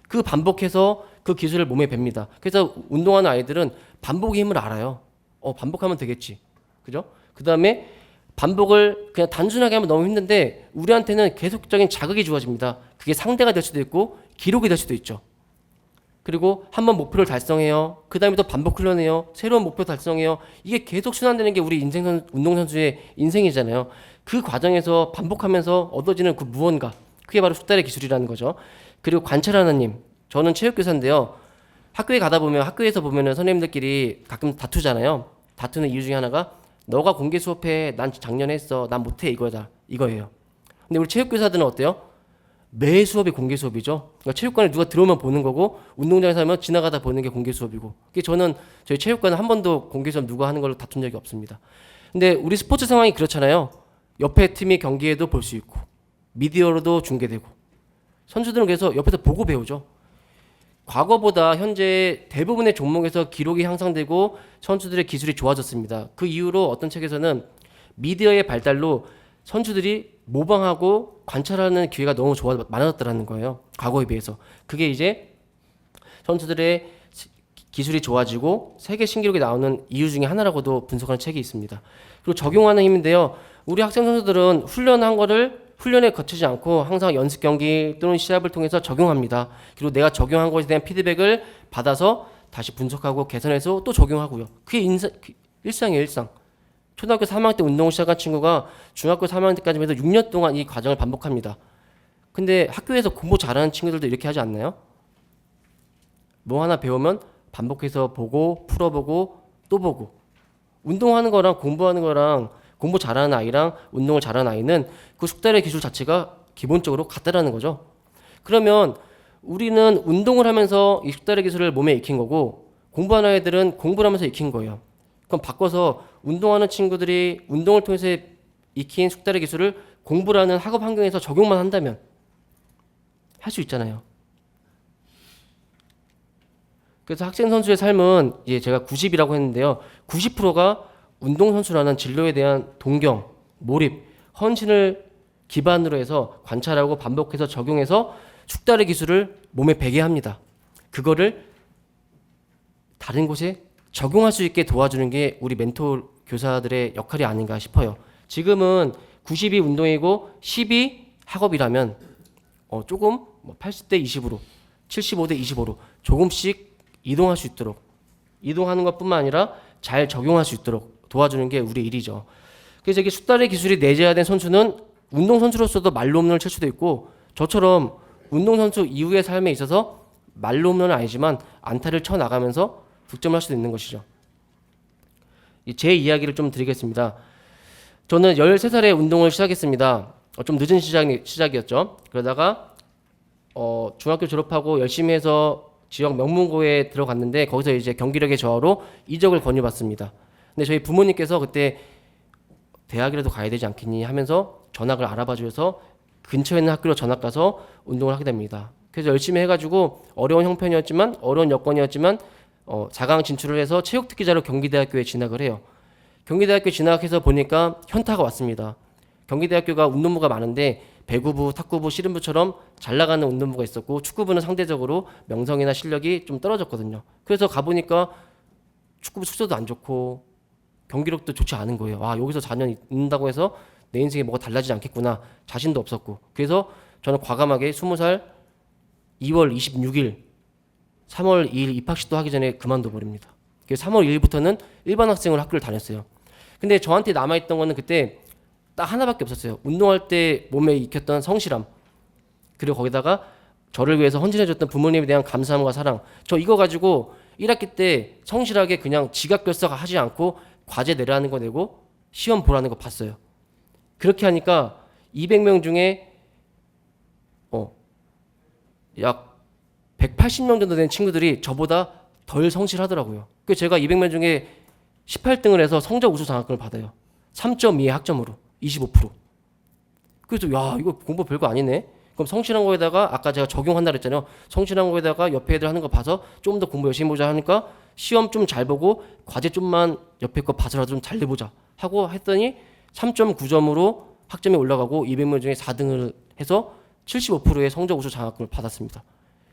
그 반복해서 그 기술을 몸에 뵙니다. 그래서 운동하는 아이들은 반복의 힘을 알아요. 반복하면 되겠지. 그죠? 그 다음에 반복을 그냥 단순하게 하면 너무 힘든데 우리한테는 계속적인 자극이 주어집니다. 그게 상대가 될 수도 있고 기록이 될 수도 있죠. 그리고 한번 목표를 달성해요. 그 다음에 또 반복 훈련해요. 새로운 목표 달성해요. 이게 계속 순환되는 게 우리 운동선수의 인생이잖아요. 그 과정에서 반복하면서 얻어지는 그 무언가, 그게 바로 숙달의 기술이라는 거죠. 그리고 관찰하는님, 저는 체육교사인데요. 학교에 가다 보면 학교에서 보면은 선생님들끼리 가끔 다투잖아요. 다투는 이유 중에 하나가 너가 공개 수업해, 난 작년에 했어, 난 못해, 이거예요. 근데 우리 체육교사들은 어때요? 매 수업이 공개 수업이죠. 그러니까 체육관에 누가 들어오면 보는 거고 운동장에서 하면 지나가다 보는 게 공개 수업이고. 저는 저희 체육관은 한 번도 공개 수업 누가 하는 걸로 다툰 적이 없습니다. 근데 우리 스포츠 상황이 그렇잖아요. 옆에 팀이 경기에도 볼 수 있고 미디어로도 중계되고 선수들은 그래서 옆에서 보고 배우죠. 과거보다 현재 대부분의 종목에서 기록이 향상되고 선수들의 기술이 좋아졌습니다. 그 이후로 어떤 책에서는 미디어의 발달로 선수들이 모방하고 관찰하는 기회가 너무 많아졌다는 거예요. 과거에 비해서. 그게 이제 선수들의 기술이 좋아지고 세계 신기록이 나오는 이유 중에 하나라고도 분석하는 책이 있습니다. 그리고 적용하는 힘인데요. 우리 학생 선수들은 훈련한 거를 훈련에 거치지 않고 항상 연습 경기 또는 시합을 통해서 적용합니다. 그리고 내가 적용한 것에 대한 피드백을 받아서 다시 분석하고 개선해서 또 적용하고요. 그게 일상이에요, 일상. 초등학교 3학년 때 운동을 시작한 친구가 중학교 3학년 때까지 해서 6년 동안 이 과정을 반복합니다. 근데 학교에서 공부 잘하는 친구들도 이렇게 하지 않나요? 뭐 하나 배우면 반복해서 보고 풀어보고 또 보고. 운동하는 거랑 공부하는 거랑 공부 잘하는 아이랑 운동을 잘하는 아이는 그 숙달의 기술 자체가 기본적으로 같다라는 거죠. 그러면 우리는 운동을 하면서 이 숙달의 기술을 몸에 익힌 거고 공부하는 아이들은 공부를 하면서 익힌 거예요. 그럼 바꿔서 운동하는 친구들이 운동을 통해서 익힌 숙달의 기술을 공부라는 학업 환경에서 적용만 한다면 할 수 있잖아요. 그래서 학생 선수의 삶은 제가 90이라고 했는데요. 90%가 운동선수라는 진로에 대한 동경, 몰입, 헌신을 기반으로 해서 관찰하고 반복해서 적용해서 숙달의 기술을 몸에 배게 합니다. 그거를 다른 곳에 적용할 수 있게 도와주는 게 우리 멘토 교사들의 역할이 아닌가 싶어요. 지금은 90이 운동이고 10이 학업이라면 조금 80대 20으로 75대 25로 조금씩 이동할 수 있도록 이동하는 것뿐만 아니라 잘 적용할 수 있도록 도와주는 게 우리 일이죠. 그래서 이게 숙달의 기술이 내재화된 선수는 운동선수로서도 말로 홈런을 칠 수도 있고 저처럼 운동선수 이후의 삶에 있어서 말로 홈런은 아니지만 안타를 쳐나가면서 득점을 할 수도 있는 것이죠. 제 이야기를 좀 드리겠습니다. 저는 13살에 운동을 시작했습니다. 좀 늦은 시작이었죠. 그러다가 중학교 졸업하고 열심히 해서 지역 명문고에 들어갔는데 거기서 이제 경기력의 저하로 이적을 권유받습니다. 근데 저희 부모님께서 그때 대학이라도 가야 되지 않겠니 하면서 전학을 알아봐 주셔서 근처에 있는 학교로 전학 가서 운동을 하게 됩니다. 그래서 열심히 해가지고 어려운 형편이었지만 어려운 여건이었지만 4강 진출을 해서 체육특기자로 경기대학교에 진학을 해요. 경기대학교에 진학해서 보니까 현타가 왔습니다. 경기대학교가 운동부가 많은데 배구부, 탁구부, 씨름부처럼 잘 나가는 운동부가 있었고 축구부는 상대적으로 명성이나 실력이 좀 떨어졌거든요. 그래서 가보니까 축구부 숙소도 안 좋고 경기력도 좋지 않은 거예요. 여기서 4년 있는다고 해서 내 인생에 뭐가 달라지지 않겠구나. 자신도 없었고. 그래서 저는 과감하게 20살 2월 26일 3월 2일 입학식도 하기 전에 그만둬버립니다. 그래서 3월 2일부터는 일반 학생으로 학교를 다녔어요. 근데 저한테 남아있던 거는 그때 딱 하나밖에 없었어요. 운동할 때 몸에 익혔던 성실함. 그리고 거기다가 저를 위해서 헌신해줬던 부모님에 대한 감사함과 사랑. 저 이거 가지고 1학기 때 성실하게 그냥 지각 결석 하지 않고 과제 내라는 거 내고 시험 보라는 거 봤어요. 그렇게 하니까 200명 중에 약 180명 정도 된 친구들이 저보다 덜 성실하더라고요. 그래서 제가 200명 중에 18등을 해서 성적 우수 장학금을 받아요. 3.2의 학점으로 25%. 그래서 이거 공부 별거 아니네. 그럼 성실한 거에다가 아까 제가 적용한다 그랬잖아요. 성실한 거에다가 옆에 애들 하는 거 봐서 좀 더 공부 열심히 보자 하니까 시험 좀 잘 보고 과제 좀만 옆에 거 봐서라도 좀 잘 내보자 하고 했더니 3.9점으로 학점이 올라가고 200명 중에 4등을 해서 75%의 성적 우수 장학금을 받았습니다.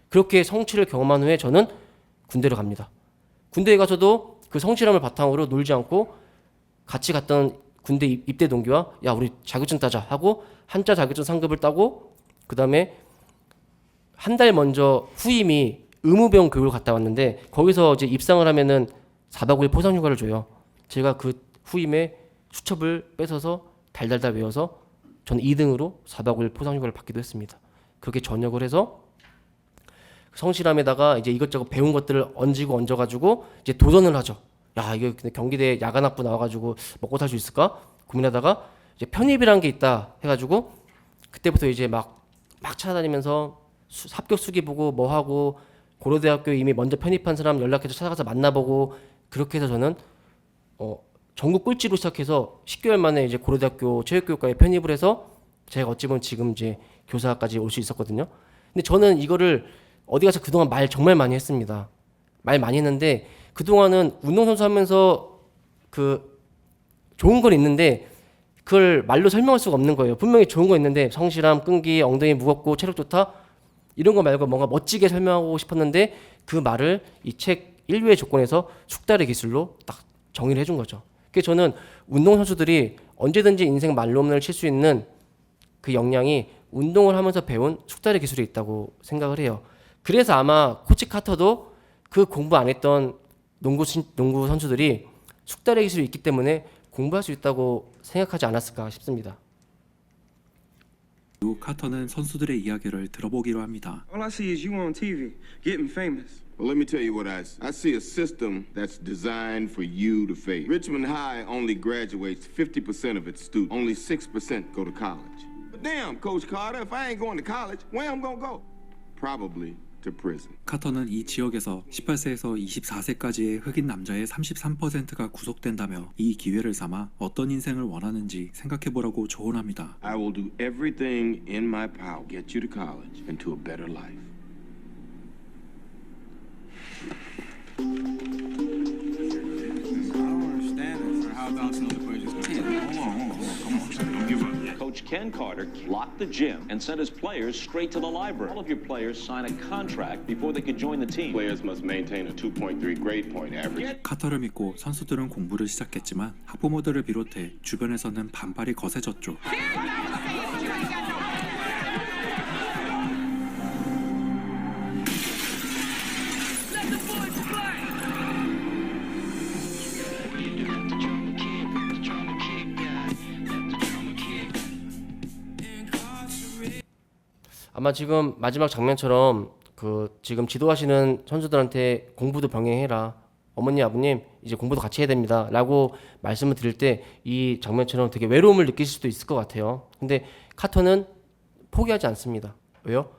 그렇게 성취를 경험한 후에 저는 군대를 갑니다. 군대에 가서도 그 성실함을 바탕으로 놀지 않고 같이 갔던 군대 입대 동기와 야 우리 자격증 따자 하고 한자 자격증 상급을 따고 그 다음에 한 달 먼저 후임이 의무병 교육을 갔다 왔는데 거기서 이제 입상을 하면은 4박 5일 포상휴가를 줘요. 제가 그 후임의 수첩을 뺏어서 달달달 외워서 저는 2등으로 4박 5일 포상휴가를 받기도 했습니다. 그렇게 전역을 해서 성실함에다가 이제 이것저것 배운 것들을 얹어가지고 이제 도전을 하죠. 야 이거 근데 경기대 야간학부 나와가지고 먹고 살 수 있을까 고민하다가 이제 편입이라는 게 있다 해가지고 그때부터 이제 막 찾아다니면서 합격 수기 보고 뭐 하고 고려대학교 이미 먼저 편입한 사람 연락해서 찾아가서 만나보고 그렇게 해서 저는 전국 꼴찌로 시작해서 10개월 만에 이제 고려대학교 체육교육과에 편입을 해서 제가 어찌 보면 지금 이제 교사까지 올 수 있었거든요. 근데 저는 이거를 어디 가서 그동안 말 정말 많이 했습니다. 말 많이 했는데 그동안은 운동선수 하면서 그 좋은 건 있는데 그걸 말로 설명할 수가 없는 거예요. 분명히 좋은 거 있는데 성실함, 끈기, 엉덩이 무겁고 체력 좋다 이런 거 말고 뭔가 멋지게 설명하고 싶었는데 그 말을 이 책 1위의 조건에서 숙달의 기술로 딱 정의를 해준 거죠. 그래서 저는 운동선수들이 언제든지 인생 말로문을 칠 수 있는 그 역량이 운동을 하면서 배운 숙달의 기술이 있다고 생각을 해요. 그래서 아마 코치 카터도 그 공부 안 했던 농구 선수들이 숙달의 기술이 있기 때문에 공부할 수 있다고 생각하지 않았을까 싶습니다. 그리고 카터는 선수들의 이야기를 들어보기로 합니다. All I see is you on TV, getting famous. Well, let me tell you what I see. I see a system that's designed for you to fail. Richmond High only graduates 50% of its students. Only 6% go to college. But damn, Coach Carter, if I ain't going to college, where am I gonna go? Probably to prison. 카터는 이 지역에서 18세에서 24세까지의 흑인 남자의 33%가 구속된다며 이 기회를 삼아 어떤 인생을 원하는지 생각해보라고 조언합니다. I will do everything in my power to get you to college and to a better life. Coach Ken Carter locked the gym and sent his players straight to the library. All of your players sign a contract before they could join the team. Players must maintain a 2.3 grade point average. 카터를 믿고 선수들은 공부를 시작했지만 학부모들을 비롯해 주변에서는 반발이 거세졌죠. 아마 지금 마지막 장면처럼 그 지금 지도하시는 선수들한테 공부도 병행해라. 어머니 아버님 이제 공부도 같이 해야 됩니다. 라고 말씀을 드릴 때 이 장면처럼 되게 외로움을 느끼실 수도 있을 것 같아요. 근데 카터는 포기하지 않습니다. 왜요?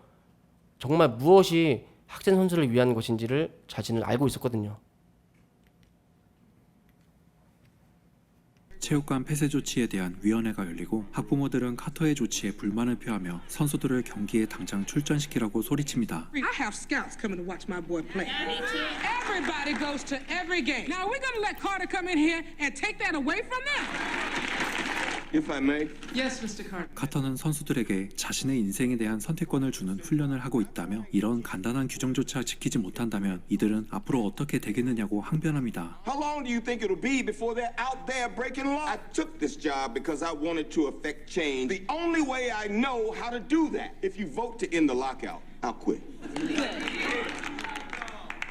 정말 무엇이 학생 선수를 위한 것인지를 자신을 알고 있었거든요. 체육관 폐쇄 조치에 대한 위원회가 열리고 학부모들은 카터의 조치에 불만을 표하며 선수들을 경기에 당장 출전시키라고 소리칩니다. I have scouts coming to watch my boy play. Everybody goes to every game. Now we're going to let Carter come in here and take that away from them? If I may. Yes, Mr. Carter. 카터는 선수들에게 자신의 인생에 대한 선택권을 주는 훈련을 하고 있다며 이런 간단한 규정조차 지키지 못한다면 이들은 앞으로 어떻게 되겠느냐고 항변합니다. How long do you think it'll be before they're out there breaking law? I took this job because I wanted to affect change. The only way I know how to do that. If you vote to end the lockout, I'll quit.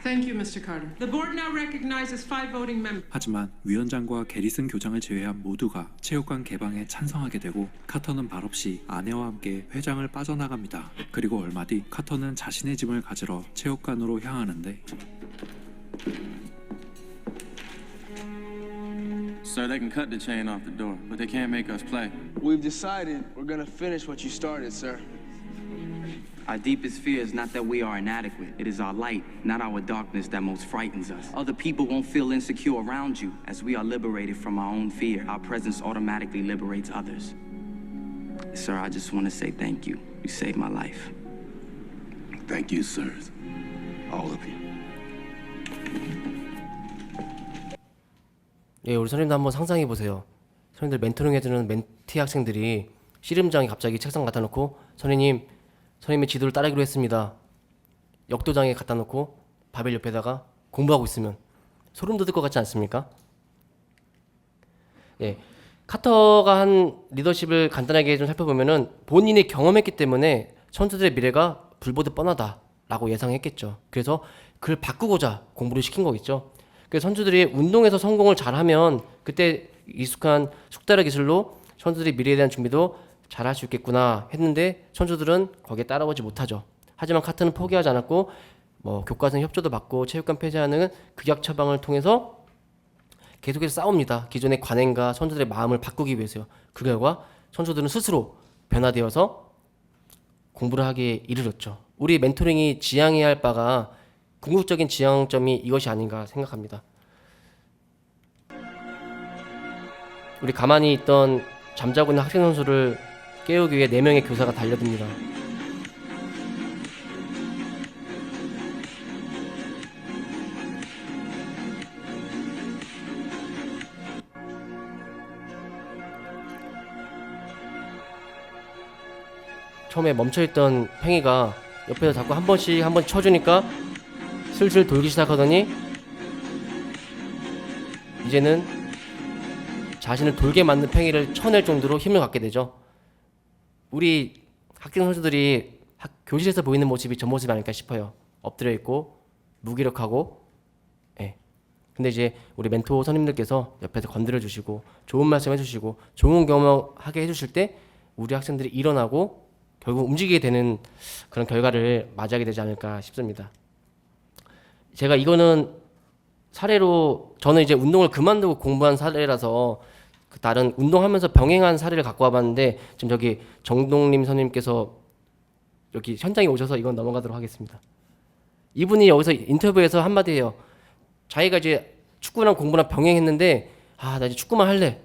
Thank you, Mr. Carter. The board now recognizes 5 voting members. 하지만 위원장과 게리슨 교장을 제외한 모두가 체육관 개방에 찬성하게 되고 카터는 말없이 아내와 함께 회장을 빠져나갑니다. 그리고 얼마 뒤 카터는 자신의 짐을 가지러 체육관으로 향하는데 Sir, they can cut the chain off the door, but they can't make us play. We've decided we're gonna finish what you started, sir. Our deepest fear is not that we are inadequate. It is our light, not our darkness, that most frightens us. Other people won't feel insecure around you. As we are liberated from our own fear, our presence automatically liberates others. Sir, I just want to say thank you. You saved my life. Thank you, sirs. All of you. 예, 우리 선생님도 한번 상상해 보세요. 선생님들 멘토링 해주는 멘티 학생들이 씨름장에 갑자기 책상 갖다 놓고 선생님의 지도를 따르기로 했습니다. 역도장에 갖다 놓고 바벨 옆에다가 공부하고 있으면 소름 돋을 것 같지 않습니까? 예, 카터가 한 리더십을 간단하게 좀 살펴보면은 본인이 경험했기 때문에 선수들의 미래가 불보듯 뻔하다라고 예상했겠죠. 그래서 그걸 바꾸고자 공부를 시킨 거겠죠. 그래서 선수들이 운동에서 성공을 잘하면 그때 익숙한 숙달의 기술로 선수들이 미래에 대한 준비도 잘할 수 있겠구나 했는데 선수들은 거기에 따라오지 못하죠. 하지만 카트는 포기하지 않았고 교과서 협조도 받고 체육관 폐지하는 극약 처방을 통해서 계속해서 싸웁니다. 기존의 관행과 선수들의 마음을 바꾸기 위해서요. 그 결과 선수들은 스스로 변화되어서 공부를 하기에 이르렀죠. 우리 멘토링이 지향해야 할 바가 궁극적인 지향점이 이것이 아닌가 생각합니다. 우리 가만히 있던 잠자고 있는 학생 선수를 깨우기 위해 4명의 교사가 달려듭니다. 처음에 멈춰있던 팽이가 옆에서 자꾸 한 번씩 쳐주니까 슬슬 돌기 시작하더니 이제는 자신을 돌게 만든 팽이를 쳐낼 정도로 힘을 갖게 되죠. 우리 학생 선수들이 교실에서 보이는 모습이 저 모습이 아닐까 싶어요. 엎드려 있고 무기력하고. 예. 근데 이제 우리 멘토 선생님들께서 옆에서 건드려 주시고 좋은 말씀 해주시고 좋은 경험하게 해주실 때 우리 학생들이 일어나고 결국 움직이게 되는 그런 결과를 맞이하게 되지 않을까 싶습니다. 제가 이거는 사례로 저는 이제 운동을 그만두고 공부한 사례라서 다른 운동하면서 병행한 사례를 갖고 와봤는데 지금 저기 정동림 선생님께서 여기 현장에 오셔서 이건 넘어가도록 하겠습니다. 이분이 여기서 인터뷰에서 한마디 해요. 자기가 이제 축구랑 공부랑 병행했는데 나 이제 축구만 할래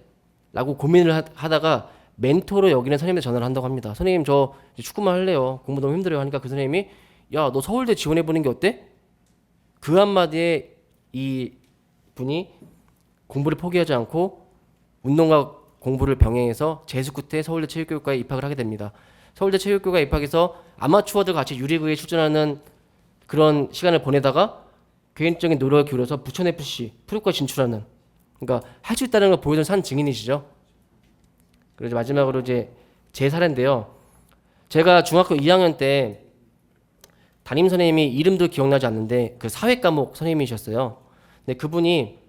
라고 고민을 하다가 멘토로 여기는 선생님한테 전화를 한다고 합니다. 선생님 저 이제 축구만 할래요. 공부 너무 힘들어요 하니까 그 선생님이 야 너 서울대 지원해보는 게 어때? 그 한마디에 이 분이 공부를 포기하지 않고 운동과 공부를 병행해서 재수 끝에 서울대 체육교육과에 입학을 하게 됩니다. 서울대 체육교육과에 입학해서 아마추어들 같이 유리그에 출전하는 그런 시간을 보내다가 개인적인 노력을 기울여서 부천FC 프로과 진출하는, 그러니까 할 수 있다는 걸 보여준 산 증인이시죠. 그리고 마지막으로 이제 제 사례인데요. 제가 중학교 2학년 때 담임 선생님이 이름도 기억나지 않는데 그 사회 과목 선생님이셨어요. 근데 그분이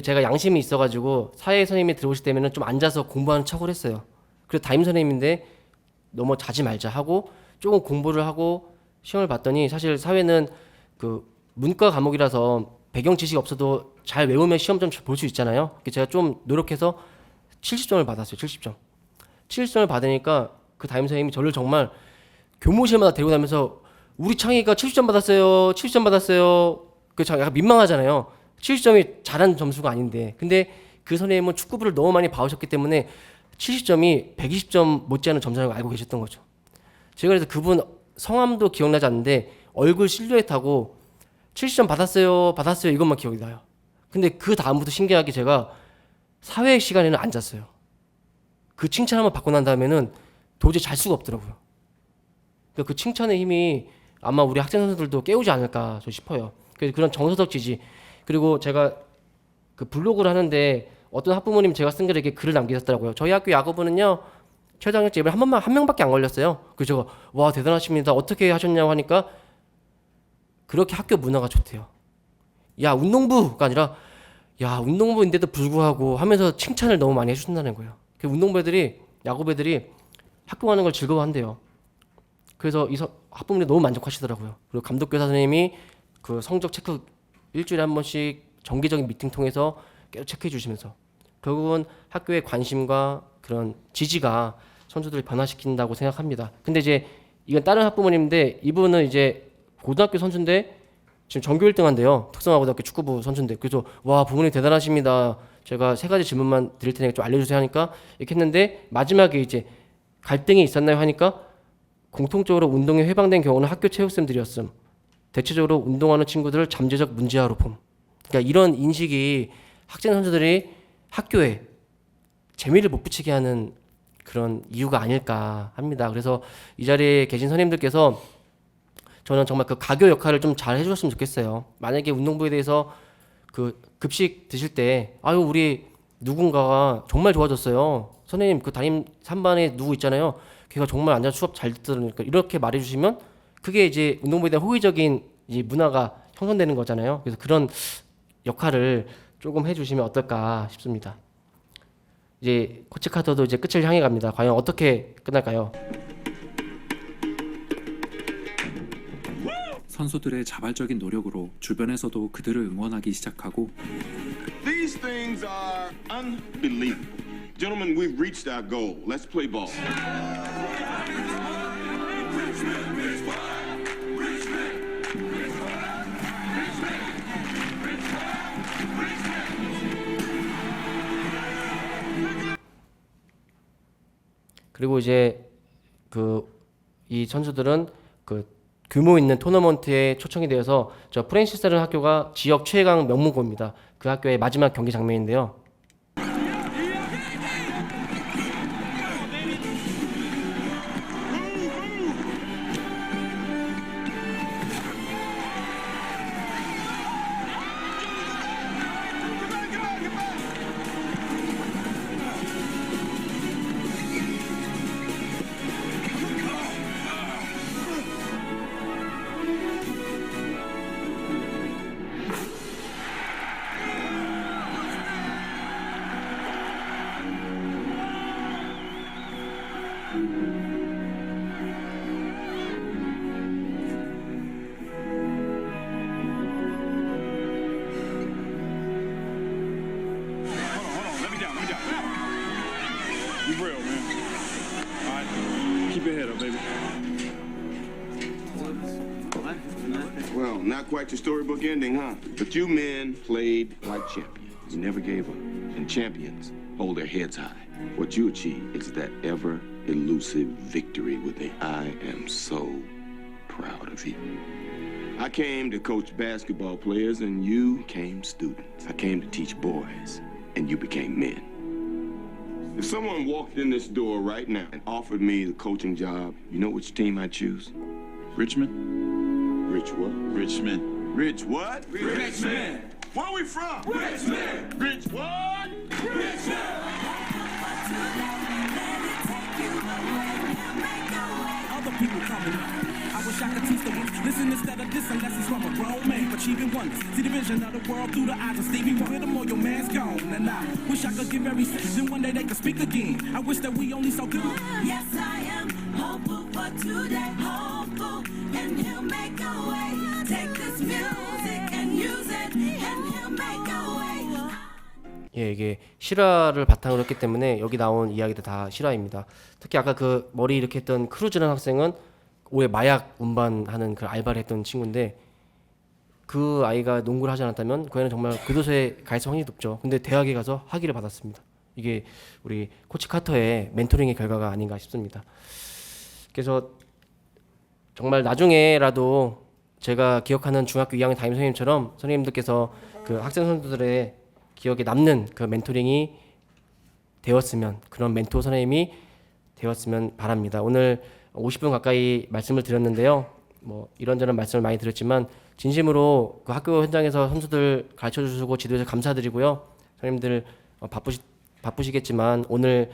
제가 양심이 있어가지고 사회 선생님이 들어오실 때면은 좀 앉아서 공부하는 척을 했어요. 그래서 담임 선생님인데 너무 자지 말자 하고 조금 공부를 하고 시험을 봤더니 사실 사회는 그 문과 과목이라서 배경 지식이 없어도 잘 외우면 시험 좀 볼 수 있잖아요. 제가 좀 노력해서 70점을 받았어요. 70점. 70점을 받으니까 그 담임 선생님이 저를 정말 교무실마다 데리고 다니면서 우리 창희가 70점 받았어요. 70점 받았어요. 그 약간 민망하잖아요. 70점이 잘한 점수가 아닌데. 근데 그 선생님은 축구부를 너무 많이 봐오셨기 때문에 70점이 120점 못지않은 점수라는 걸 알고 계셨던 거죠. 제가 그래서 그분 성함도 기억나지 않는데 얼굴 실루엣하고 70점 받았어요 이것만 기억이 나요. 근데 그 다음부터 신기하게 제가 사회 시간에는 안 잤어요. 그 칭찬 한번 받고 난 다음에는 도저히 잘 수가 없더라고요. 그러니까 그 칭찬의 힘이 아마 우리 학생 선수들도 깨우지 않을까 싶어요. 그래서 그런 정서적 지지, 그리고 제가 그 블로그를 하는데 어떤 학부모님 제가 쓴 글에 이렇게 글을 남기셨더라고요. 저희 학교 야구부는요 최장혁 이번에 한 명밖에 안 걸렸어요. 그래서 제가 와 대단하십니다. 어떻게 하셨냐고 하니까 그렇게 학교 문화가 좋대요. 야 운동부가 아니라 야 운동부인데도 불구하고 하면서 칭찬을 너무 많이 해주신다는 거예요. 운동부애들이 야구부애들이 학교 가는 걸 즐거워한대요. 그래서 이 학부모님이 너무 만족하시더라고요. 그리고 감독교사 선생님이 그 성적 체크 일주일에 한 번씩 정기적인 미팅 통해서 계속 체크해 주시면서 결국은 학교의 관심과 그런 지지가 선수들을 변화시킨다고 생각합니다. 근데 이제 이건 다른 학부모님인데 이분은 이제 고등학교 선수인데 지금 전교 1등 한대요. 특성화고등학교 축구부 선수인데. 그래서 와 부모님 대단하십니다. 제가 3가지 질문만 드릴 테니까 좀 알려주세요 하니까 이렇게 했는데 마지막에 이제 갈등이 있었나요 하니까 공통적으로 운동에 해방된 경우는 학교 체육쌤들이었음. 대체적으로 운동하는 친구들을 잠재적 문제아로 봄. 그러니까 이런 인식이 학생 선수들이 학교에 재미를 못 붙이게 하는 그런 이유가 아닐까 합니다. 그래서 이 자리에 계신 선생님들께서 저는 정말 그 가교 역할을 좀 잘 해주셨으면 좋겠어요. 만약에 운동부에 대해서 그 급식 드실 때 아유 우리 누군가가 정말 좋아졌어요. 선생님 그 담임 3반에 누구 있잖아요. 걔가 정말 앉아서 수업 잘 듣더라니까 이렇게 말해주시면 그게 이제 운동부에 대한 호의적인 이제 문화가 형성되는 거잖아요. 그래서 그런 역할을 조금 해주시면 어떨까 싶습니다. 이제 코치 카터도 이제 끝을 향해 갑니다. 과연 어떻게 끝날까요? 선수들의 자발적인 노력으로 주변에서도 그들을 응원하기 시작하고 These things are unbelievable. Gentlemen, we've reached our goal. Let's play ball. 그리고 이제 그 이 선수들은 그 규모 있는 토너먼트에 초청이 되어서 저 프랜시스라는 학교가 지역 최강 명문고입니다. 그 학교의 마지막 경기 장면인데요. You real, man. All right, keep your head up, baby. Well, not quite your storybook ending, huh? But you men played like champions. You never gave up. And champions hold their heads high. What you achieved is that ever elusive victory within. I am so proud of you. I came to coach basketball players, and you came students. I came to teach boys, and you became men. If someone walked in this door right now and offered me the coaching job, you know which team I'd choose? Richmond? Rich what? Richmond. Rich what? Richmond. Where we from? Richmond. Rich what? Other people coming up. I wish I could teach them. Listen instead of this, unless it's from a grown man, achieving wonders. See the vision of the world through the eyes of Stevie Wonder. Them all your man's gone, and I wish I could give every then one day they could speak again. I wish that we only so good. Yes, I am hopeful for today, hopeful, and he'll make a way. Take this music and use it, and he'll make a way. 예, 이게 실화를 바탕으로 했기 때문에 여기 나온 이야기도 다 실화입니다. 특히 아까 그 머리 이렇게 했던 크루즈라는 학생은 올해 마약 운반하는 그 알바를 했던 친구인데 그 아이가 농구를 하지 않았다면 그 애는 정말 교도소에 갈 확률이 높죠. 근데 대학에 가서 학위를 받았습니다. 이게 우리 코치 카터의 멘토링의 결과가 아닌가 싶습니다. 그래서 정말 나중에라도 제가 기억하는 중학교 2학년 담임 선생님처럼 선생님들께서 그 학생 선수들의 기억에 남는 그 멘토링이 되었으면, 그런 멘토 선생님이 되었으면 바랍니다. 오늘 50분 가까이 말씀을 드렸는데요. 뭐 이런저런 말씀을 많이 드렸지만 진심으로 그 학교 현장에서 선수들 가르쳐 주시고 지도해서 감사드리고요. 선생님들 바쁘시겠지만 오늘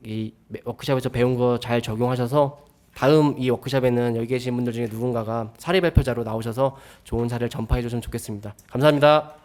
이 워크숍에서 배운 거 잘 적용하셔서 다음 이 워크숍에는 여기 계신 분들 중에 누군가가 사례 발표자로 나오셔서 좋은 사례를 전파해 주시면 좋겠습니다. 감사합니다.